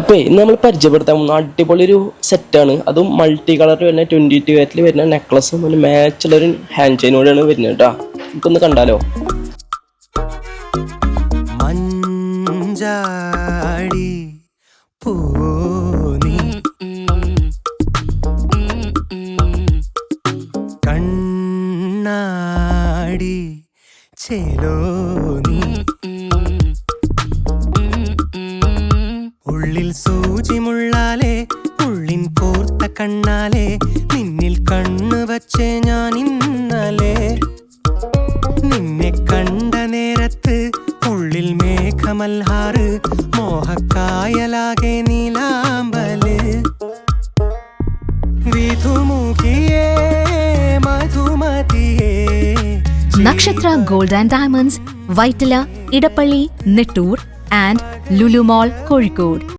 അപ്പോൾ ഇന്ന് നമ്മൾ പരിചയപ്പെടുത്താൻ പോകുന്ന അടിപൊളി ഒരു സെറ്റാണ്. അതും മൾട്ടി കളർ വരുന്ന 22 കാരറ്റിൽ വരുന്ന നെക്ലസും ഒരു മാച്ചുള്ളൊരു ഹാൻഡ് ചെയിനോടെയാണ് വരുന്നത് കേട്ടോ. നമുക്കൊന്ന് കണ്ടാലോ. മഞ്ചാടി പൂനി കണ്ണാടി ചേലോനി ഉള്ളിൽ സൂചി മുള്ളാലെ ഉള്ളിൻ കോർത്ത കണ്ണാലെ നിന്നിൽ കണ്ണു വച്ചേ ഞാൻ ഇന്നലെ നിന്നെ കണ്ട നേരത്ത് ഉള്ളിൽ മേഘമൽഹാറ് മോഹക്കായലാകെ നീലാമ്പല് വിധുമുഖിയേ മധുമതിയേ. Nakshatra gold and diamonds, Vyttila, Edappally, Nettoor and Lulu mall, Kozhikode.